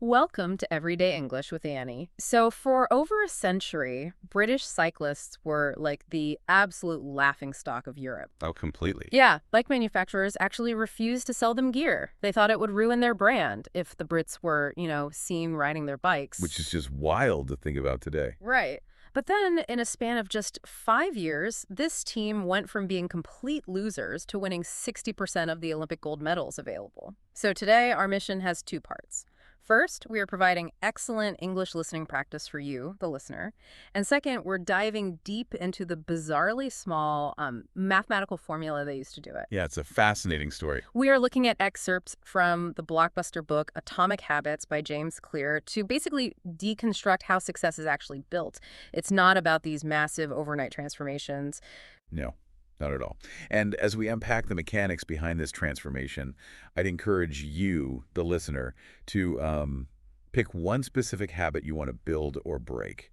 Welcome to Everyday English with Annie. So, for over a century, British cyclists were like the absolute laughingstock of Europe. Oh, completely. Yeah, bike manufacturers actually refused to sell them gear. They thought it would ruin their brand if the Brits were, seen riding their Which bikes. is just wild to think about today. Right. But then, in a span of just 5 years, this team went from being complete losers to winning 60% of the Olympic gold medals available. So today, our mission has two parts. First, we are providing excellent English listening practice for you, the listener. And second, we're diving deep into the bizarrely small mathematical formula they used to do it. Yeah, it's a fascinating story. We are looking at excerpts from the blockbuster book Atomic Habits by James Clear to basically deconstruct how success is actually built. It's not about these massive overnight transformations. No, not at all. And as we unpack the mechanics behind this transformation, I'd encourage you, the listener, to pick one specific habit you want to build or break.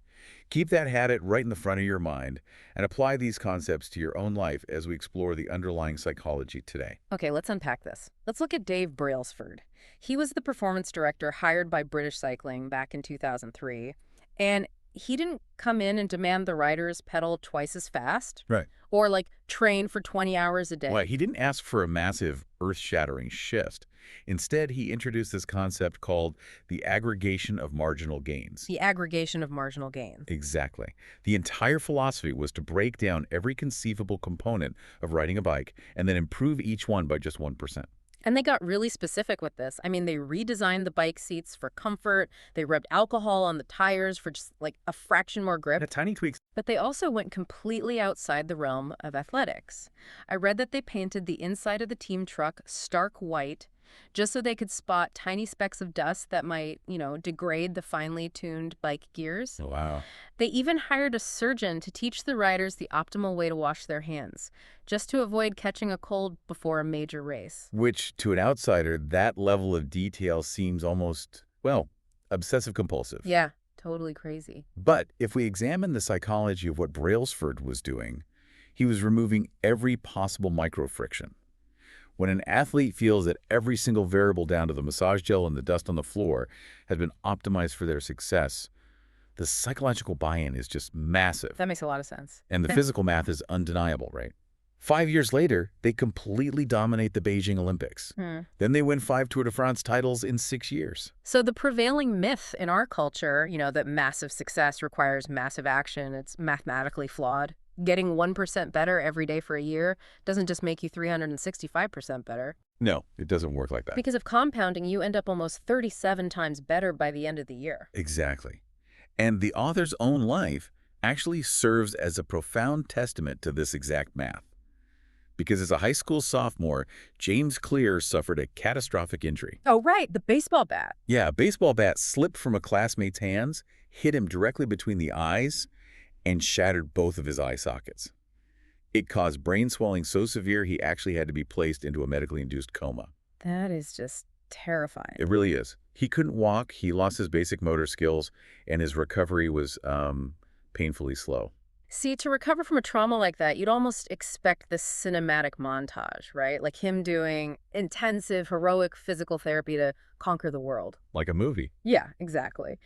Keep that habit right in the front of your mind and apply these concepts to your own life as we explore the underlying psychology today. Okay, let's unpack this. Let's look at Dave Brailsford. He was the performance director hired by British Cycling back in 2003, and he didn't come in and demand the riders pedal twice as fast Right. or train for 20 hours a day. Well, he didn't ask for a massive, earth-shattering shift. Instead, he introduced this concept called the aggregation of marginal gains. The aggregation of marginal gains. Exactly. The entire philosophy was to break down every conceivable component of riding a bike and then improve each one by just 1%. And they got really specific with this. I mean, they redesigned the bike seats for comfort. They rubbed alcohol on the tires for just a fraction more grip. The tiny tweaks. But they also went completely outside the realm of athletics. I read that they painted the inside of the team truck stark white just so they could spot tiny specks of dust that might, degrade the finely tuned bike gears. Oh, wow. They even hired a surgeon to teach the riders the optimal way to wash their hands, just to avoid catching a cold before a major race. Which, to an outsider, that level of detail seems almost, well, obsessive-compulsive. Yeah, totally crazy. But if we examine the psychology of what Brailsford was doing, he was removing every possible micro-friction. When an athlete feels that every single variable down to the massage gel and the dust on the floor has been optimized for their success, the psychological buy-in is just massive. That makes a lot of sense. And the physical math is undeniable, right? 5 years later, they completely dominate the Beijing Olympics. Then they win 5 Tour de France titles in 6 years. So the prevailing myth in our culture, that massive success requires massive action, it's mathematically flawed. Getting 1% better every day for a year doesn't just make you 365% better. No, it doesn't work like that. Because of compounding, you end up almost 37 times better by the end of the year. Exactly. And the author's own life actually serves as a profound testament to this exact math. Because as a high school sophomore, James Clear suffered a catastrophic injury. Oh, right, the baseball bat. Yeah, a baseball bat slipped from a classmate's hands, hit him directly between the eyes, and shattered both of his eye sockets. It caused brain swelling so severe he actually had to be placed into a medically induced coma. That is just terrifying. It really is. He couldn't walk, he lost his basic motor skills, and his recovery was painfully slow. See, to recover from a trauma like that, you'd almost expect this cinematic montage, right? Like him doing intensive, heroic physical therapy to conquer the world. Like a movie. Yeah, exactly.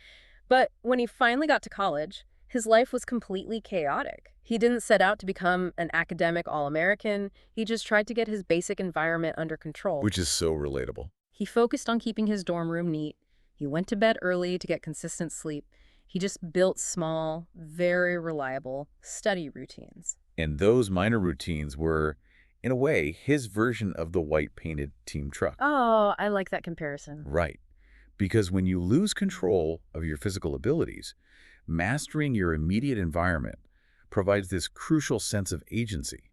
But when he finally got to college, his life was completely chaotic. He didn't set out to become an academic All-American. He just tried to get his basic environment under control. Which is so relatable. He focused on keeping his dorm room neat. He went to bed early to get consistent sleep. He just built small, very reliable study routines. And those minor routines were, in a way, his version of the white-painted team truck. Oh, I like that comparison. Right. Because when you lose control of your physical abilities, mastering your immediate environment provides this crucial sense of agency.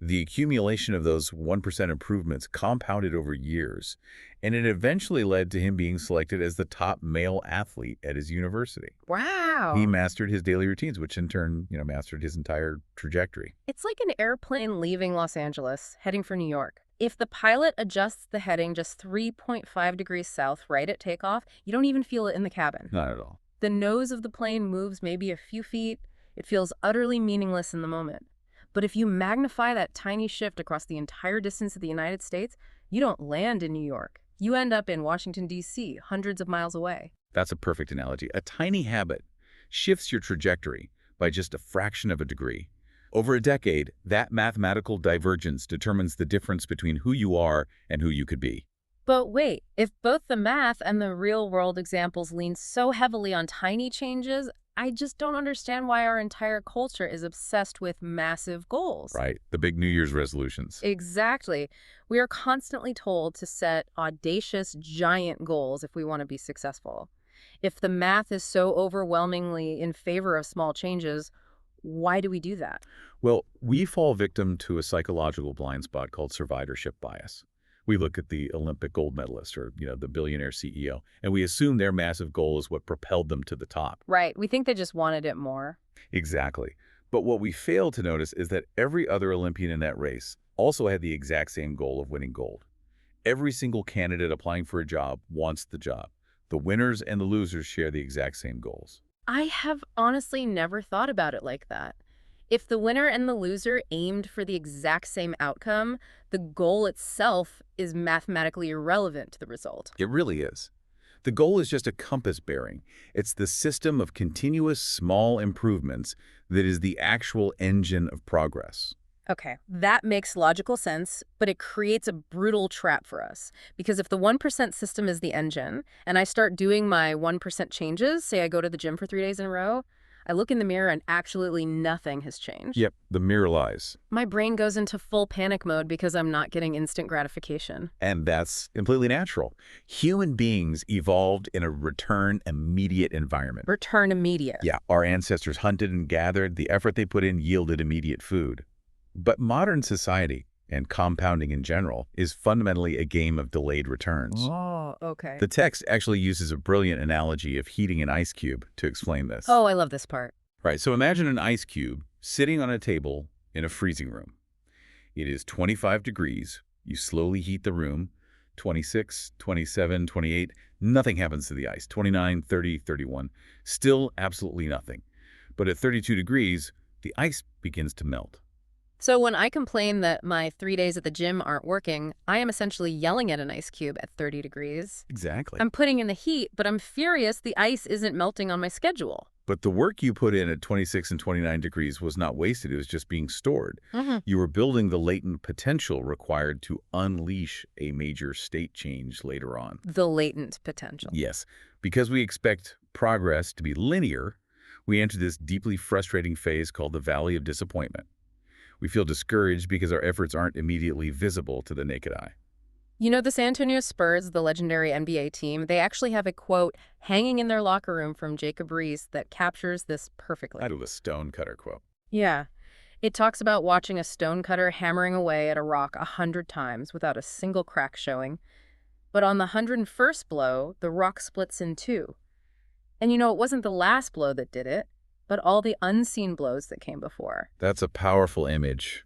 The accumulation of those 1% improvements compounded over years, and it eventually led to him being selected as the top male athlete at his university. Wow. He mastered his daily routines, which in turn, mastered his entire trajectory. It's like an airplane leaving Los Angeles, heading for New York. If the pilot adjusts the heading just 3.5 degrees south right at takeoff, you don't even feel it in the cabin. Not at all. The nose of the plane moves maybe a few feet. It feels utterly meaningless in the moment. But if you magnify that tiny shift across the entire distance of the United States, you don't land in New York. You end up in Washington, D.C., hundreds of miles away. That's a perfect analogy. A tiny habit shifts your trajectory by just a fraction of a degree. Over a decade, that mathematical divergence determines the difference between who you are and who you could be. But wait, if both the math and the real-world examples lean so heavily on tiny changes, I just don't understand why our entire culture is obsessed with massive goals. Right, the big New Year's resolutions. Exactly. We are constantly told to set audacious, giant goals if we want to be successful. If the math is so overwhelmingly in favor of small changes, why do we do that? Well, we fall victim to a psychological blind spot called survivorship bias. We look at the Olympic gold medalist or, the billionaire CEO, and we assume their massive goal is what propelled them to the top. Right. We think they just wanted it more. Exactly. But what we fail to notice is that every other Olympian in that race also had the exact same goal of winning gold. Every single candidate applying for a job wants the job. The winners and the losers share the exact same goals. I have honestly never thought about it like that. If the winner and the loser aimed for the exact same outcome, the goal itself is mathematically irrelevant to the result. It really is. The goal is just a compass bearing. It's the system of continuous small improvements that is the actual engine of progress. Okay, that makes logical sense, but it creates a brutal trap for us. Because if the 1% system is the engine, and I start doing my 1% changes, say I go to the gym for 3 days in a row, I look in the mirror and absolutely nothing has changed. Yep, the mirror lies. My brain goes into full panic mode because I'm not getting instant gratification. And that's completely natural. Human beings evolved in a return immediate environment. Return immediate. Yeah, our ancestors hunted and gathered. The effort they put in yielded immediate food. But modern society, and compounding in general, is fundamentally a game of delayed returns. Oh, okay. The text actually uses a brilliant analogy of heating an ice cube to explain this. Oh, I love this part. Right, so imagine an ice cube sitting on a table in a freezing room. It is 25 degrees. You slowly heat the room. 26, 27, 28. Nothing happens to the ice. 29, 30, 31. Still absolutely nothing. But at 32 degrees, the ice begins to melt. So when I complain that my 3 days at the gym aren't working, I am essentially yelling at an ice cube at 30 degrees. Exactly. I'm putting in the heat, but I'm furious the ice isn't melting on my schedule. But the work you put in at 26 and 29 degrees was not wasted. It was just being stored. Mm-hmm. You were building the latent potential required to unleash a major state change later on. The latent potential. Yes. Because we expect progress to be linear, we enter this deeply frustrating phase called the valley of disappointment. We feel discouraged because our efforts aren't immediately visible to the naked eye. You know, the San Antonio Spurs, the legendary NBA team, they actually have a quote hanging in their locker room from Jacob Riis that captures this perfectly. I do the stonecutter quote. Yeah. It talks about watching a stonecutter hammering away at a rock 100 times without a single crack showing. But on the 101st blow, the rock splits in two. And it wasn't the last blow that did it, but all the unseen blows that came before. That's a powerful image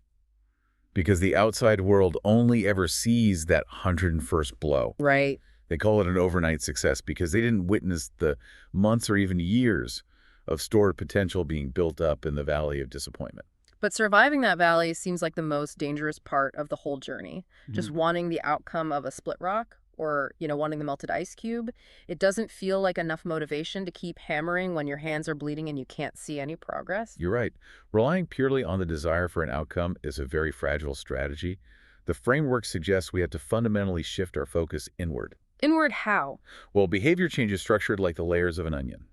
because the outside world only ever sees that 101st blow. Right. They call it an overnight success because they didn't witness the months or even years of stored potential being built up in the valley of disappointment. But surviving that valley seems like the most dangerous part of the whole journey. Just wanting the outcome of a split rock or, wanting the melted ice cube. It doesn't feel like enough motivation to keep hammering when your hands are bleeding and you can't see any progress. You're right. Relying purely on the desire for an outcome is a very fragile strategy. The framework suggests we have to fundamentally shift our focus inward. Inward how? Well, behavior change is structured like the layers of an onion.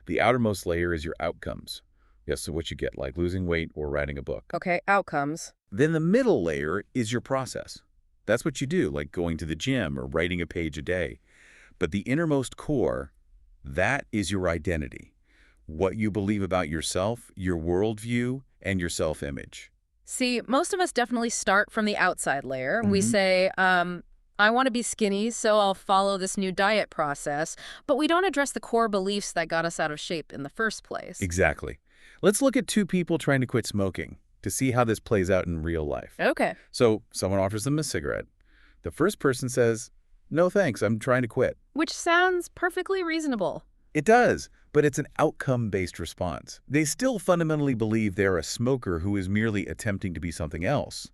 The outermost layer is your outcomes. Yes, so what you get, like losing weight or writing a book. Okay, outcomes. Then the middle layer is your process. That's what you do, like going to the gym or writing a page a day. But the innermost core, that is your identity. What you believe about yourself, your worldview, and your self-image. See, most of us definitely start from the outside layer. We say, I want to be skinny, so I'll follow this new diet process. But we don't address the core beliefs that got us out of shape in the first place. Exactly. Let's look at two people trying to quit smoking to see how this plays out in real life. Okay. So someone offers them a cigarette. The first person says, "No thanks, I'm trying to quit." Which sounds perfectly reasonable. It does, but it's an outcome-based response. They still fundamentally believe they're a smoker who is merely attempting to be something else.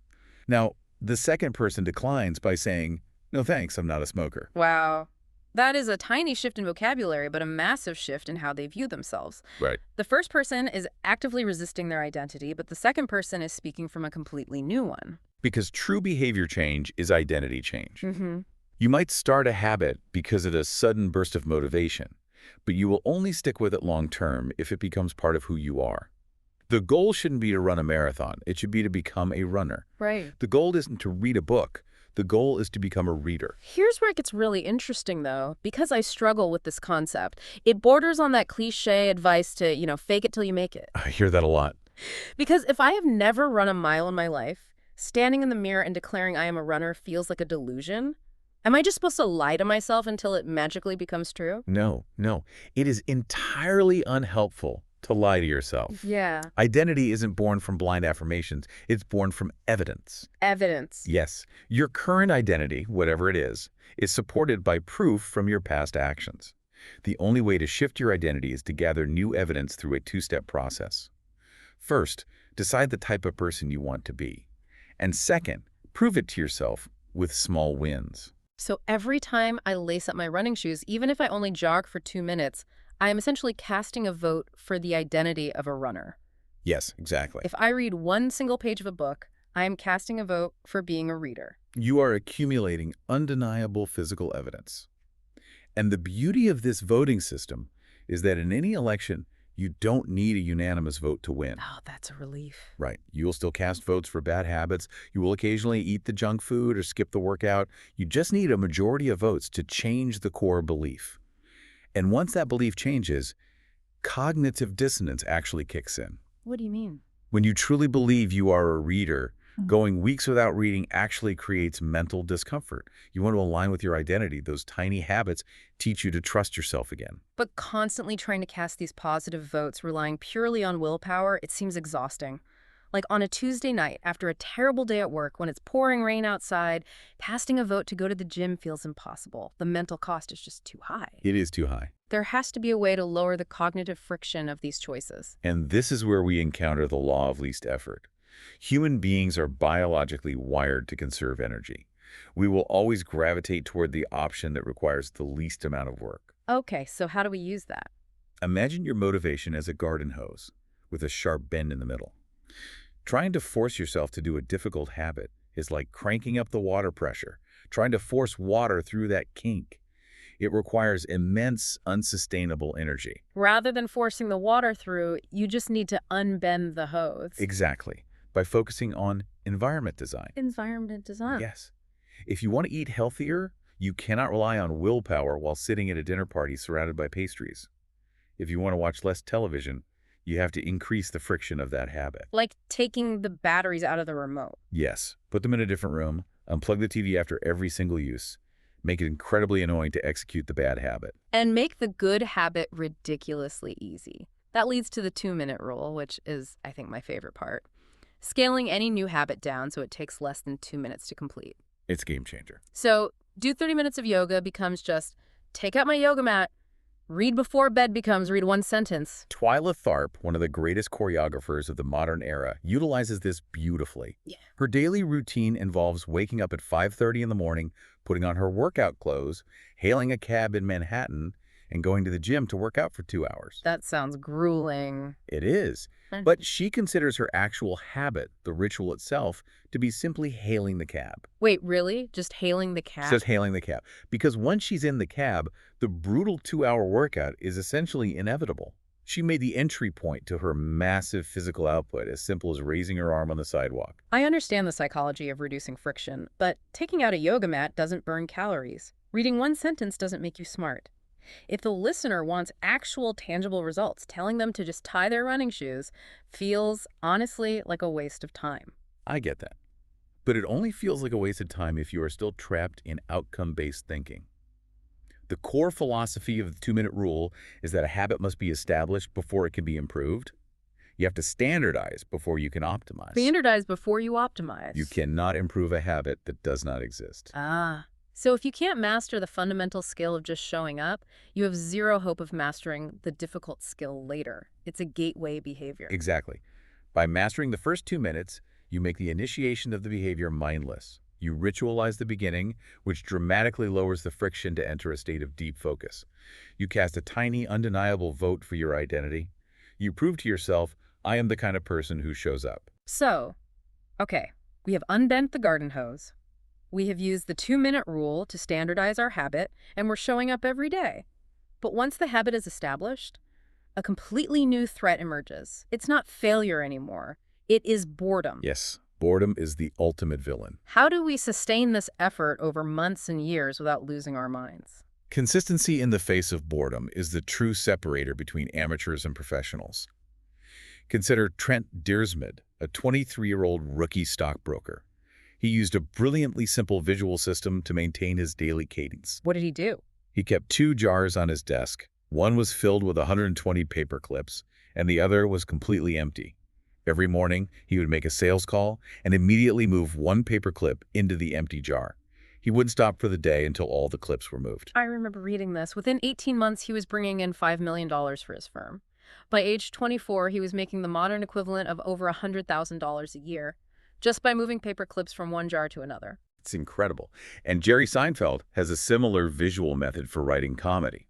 Now, the second person declines by saying, No thanks, I'm not a smoker. Wow. That is a tiny shift in vocabulary, but a massive shift in how they view themselves. Right. The first person is actively resisting their identity, but the second person is speaking from a completely new one. Because true behavior change is identity change. Mm-hmm. You might start a habit because of a sudden burst of motivation, but you will only stick with it long term if it becomes part of who you are. The goal shouldn't be to run a marathon. It should be to become a runner. Right. The goal isn't to read a book. The goal is to become a reader. Here's where it gets really interesting, though, because I struggle with this concept. It borders on that cliche advice to, fake it till you make it. I hear that a lot. Because if I have never run a mile in my life, standing in the mirror and declaring I am a runner feels like a delusion. Am I just supposed to lie to myself until it magically becomes true? No, no. It is entirely unhelpful to lie to yourself. Yeah. Identity isn't born from blind affirmations. It's born from evidence. Evidence. Yes, your current identity, whatever it is supported by proof from your past actions. The only way to shift your identity is to gather new evidence through a two-step process. First, decide the type of person you want to be. And second, prove it to yourself with small wins. So every time I lace up my running shoes, even if I only jog for 2 minutes, I am essentially casting a vote for the identity of a runner. Yes, exactly. If I read one single page of a book, I am casting a vote for being a reader. You are accumulating undeniable physical evidence. And the beauty of this voting system is that in any election, you don't need a unanimous vote to win. Oh, that's a relief. Right. You will still cast votes for bad habits. You will occasionally eat the junk food or skip the workout. You just need a majority of votes to change the core belief. And once that belief changes, cognitive dissonance actually kicks in. What do you mean? When you truly believe you are a reader, going weeks without reading actually creates mental discomfort. You want to align with your identity. Those tiny habits teach you to trust yourself again. But constantly trying to cast these positive votes, relying purely on willpower, it seems exhausting. Like on a Tuesday night, after a terrible day at work, when it's pouring rain outside, casting a vote to go to the gym feels impossible. The mental cost is just too high. It is too high. There has to be a way to lower the cognitive friction of these choices. And this is where we encounter the law of least effort. Human beings are biologically wired to conserve energy. We will always gravitate toward the option that requires the least amount of work. Okay, so how do we use that? Imagine your motivation as a garden hose with a sharp bend in the middle. Trying to force yourself to do a difficult habit is like cranking up the water pressure, trying to force water through that kink. It requires immense, unsustainable energy. Rather than forcing the water through, you just need to unbend the hose. Exactly. By focusing on environment design. Environment design. Yes. If you want to eat healthier, you cannot rely on willpower while sitting at a dinner party surrounded by pastries. If you want to watch less television, you have to increase the friction of that habit. Like taking the batteries out of the remote. Yes. Put them in a different room, unplug the TV after every single use, make it incredibly annoying to execute the bad habit. And make the good habit ridiculously easy. That leads to the 2-minute rule, which is, I think, my favorite part. Scaling any new habit down so it takes less than 2 minutes to complete. It's a game changer. So do 30 minutes of yoga becomes just take out my yoga mat. Read before bed becomes read one sentence. Twyla Tharp, one of the greatest choreographers of the modern era, utilizes this beautifully. Yeah. Her daily routine involves waking up at 5:30 in the morning, putting on her workout clothes, hailing a cab in Manhattan, and going to the gym to work out for 2 hours. That sounds grueling. It is. But she considers her actual habit, the ritual itself, to be simply hailing the cab. Wait, really? Just hailing the cab? Says hailing the cab. Because once she's in the cab, the brutal 2-hour workout is essentially inevitable. She made the entry point to her massive physical output as simple as raising her arm on the sidewalk. I understand the psychology of reducing friction, but taking out a yoga mat doesn't burn calories. Reading one sentence doesn't make you smart. If the listener wants actual tangible results, telling them to just tie their running shoes feels, honestly, like a waste of time. I get that. But it only feels like a waste of time if you are still trapped in outcome-based thinking. The core philosophy of the 2-minute rule is that a habit must be established before it can be improved. You have to standardize before you can optimize. Standardize before you optimize. You cannot improve a habit that does not exist. So if you can't master the fundamental skill of just showing up, you have zero hope of mastering the difficult skill later. It's a gateway behavior. Exactly. By mastering the first 2 minutes, you make the initiation of the behavior mindless. You ritualize the beginning, which dramatically lowers the friction to enter a state of deep focus. You cast a tiny, undeniable vote for your identity. You prove to yourself, I am the kind of person who shows up. So, okay, we have unbent the garden hose. We have used the 2-minute rule to standardize our habit, and we're showing up every day. But once the habit is established, a completely new threat emerges. It's not failure anymore. It is boredom. Yes, boredom is the ultimate villain. How do we sustain this effort over months and years without losing our minds? Consistency in the face of boredom is the true separator between amateurs and professionals. Consider Trent Deersmid, a 23-year-old rookie stockbroker. He used a brilliantly simple visual system to maintain his daily cadence. What did he do? He kept 2 jars on his desk. One was filled with 120 paper clips, and the other was completely empty. Every morning, he would make a sales call and immediately move 1 paper clip into the empty jar. He wouldn't stop for the day until all the clips were moved. I remember reading this. Within 18 months, he was bringing in $5 million for his firm. By age 24, he was making the modern equivalent of over $100,000 a year, just by moving paper clips from one jar to another. It's incredible. And Jerry Seinfeld has a similar visual method for writing comedy.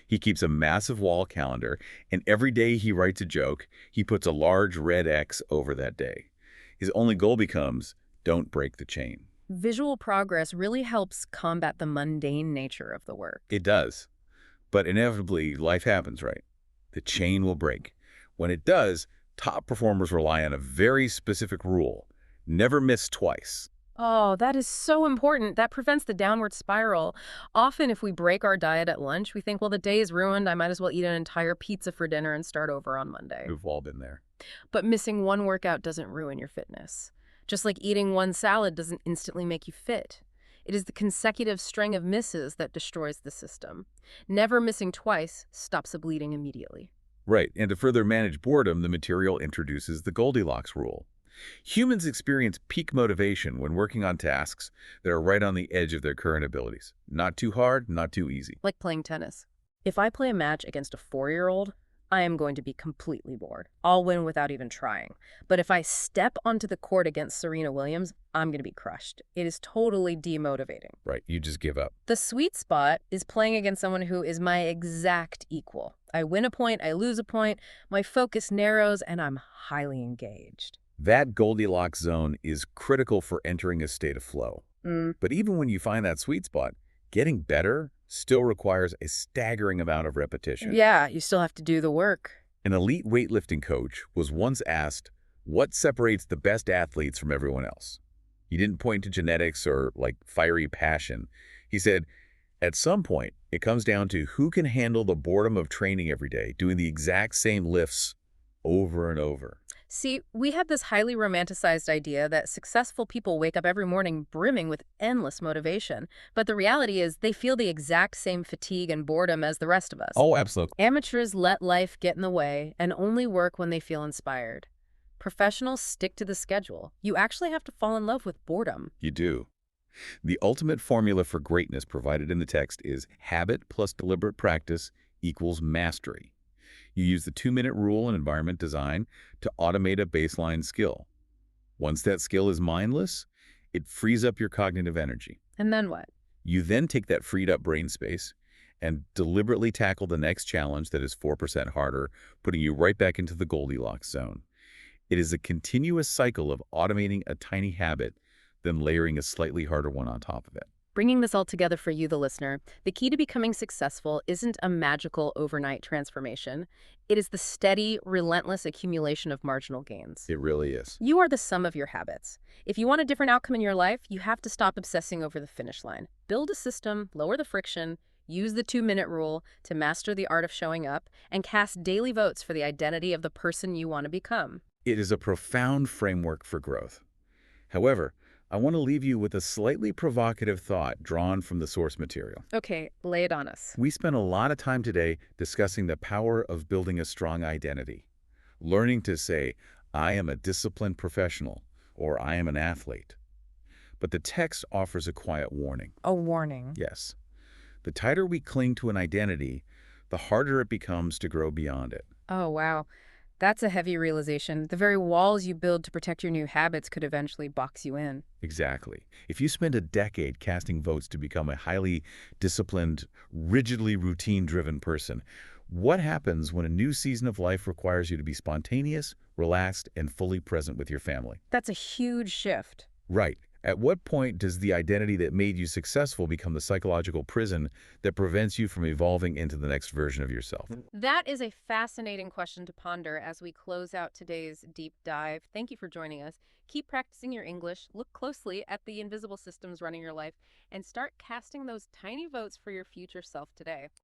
He keeps a massive wall calendar, and every day he writes a joke, he puts a large red X over that day. His only goal becomes, don't break the chain. Visual progress really helps combat the mundane nature of the work. It does. But inevitably, life happens, right? The chain will break. When it does, top performers rely on a very specific rule. Never miss twice. Oh, that is so important. That prevents the downward spiral. Often, if we break our diet at lunch, we think, well, the day is ruined. I might as well eat an entire pizza for dinner and start over on Monday. We've all been there. But missing one workout doesn't ruin your fitness. Just like eating one salad doesn't instantly make you fit. It is the consecutive string of misses that destroys the system. Never missing twice stops the bleeding immediately. Right, and to further manage boredom, the material introduces the Goldilocks rule. Humans experience peak motivation when working on tasks that are right on the edge of their current abilities. Not too hard, not too easy. Like playing tennis. If I play a match against a 4-year-old, I am going to be completely bored. I'll win without even trying. But if I step onto the court against Serena Williams, I'm going to be crushed. It is totally demotivating. Right, you just give up. The sweet spot is playing against someone who is my exact equal. I win a point, I lose a point, my focus narrows, and I'm highly engaged. That Goldilocks zone is critical for entering a state of flow. But even when you find that sweet spot, getting better still requires a staggering amount of repetition. Yeah, you still have to do the work. An elite weightlifting coach was once asked, what separates the best athletes from everyone else? He didn't point to genetics or, fiery passion. He said, at some point, it comes down to who can handle the boredom of training every day, doing the exact same lifts over and over. See, we have this highly romanticized idea that successful people wake up every morning brimming with endless motivation. But the reality is they feel the exact same fatigue and boredom as the rest of us. Oh, absolutely. Amateurs let life get in the way and only work when they feel inspired. Professionals stick to the schedule. You actually have to fall in love with boredom. You do. The ultimate formula for greatness provided in the text is habit plus deliberate practice equals mastery. You use the 2-minute rule in environment design to automate a baseline skill. Once that skill is mindless, it frees up your cognitive energy. And then what? You then take that freed up brain space and deliberately tackle the next challenge that is 4% harder, putting you right back into the Goldilocks zone. It is a continuous cycle of automating a tiny habit, then layering a slightly harder one on top of it. Bringing this all together for you, the listener, the key to becoming successful isn't a magical overnight transformation. It is the steady, relentless accumulation of marginal gains. It really is. You are the sum of your habits. If you want a different outcome in your life, you have to stop obsessing over the finish line. Build a system, lower the friction, use the 2-minute rule to master the art of showing up, and cast daily votes for the identity of the person you want to become. It is a profound framework for growth. However, I want to leave you with a slightly provocative thought drawn from the source material. Okay, lay it on us. We spent a lot of time today discussing the power of building a strong identity, learning to say, I am a disciplined professional, or I am an athlete. But the text offers a quiet warning. A warning. Yes. The tighter we cling to an identity, the harder it becomes to grow beyond it. Oh, wow. That's a heavy realization. The very walls you build to protect your new habits could eventually box you in. Exactly. If you spend a decade casting votes to become a highly disciplined, rigidly routine-driven person, what happens when a new season of life requires you to be spontaneous, relaxed, and fully present with your family? That's a huge shift. Right. At what point does the identity that made you successful become the psychological prison that prevents you from evolving into the next version of yourself? That is a fascinating question to ponder as we close out today's deep dive. Thank you for joining us. Keep practicing your English, look closely at the invisible systems running your life, and start casting those tiny votes for your future self today.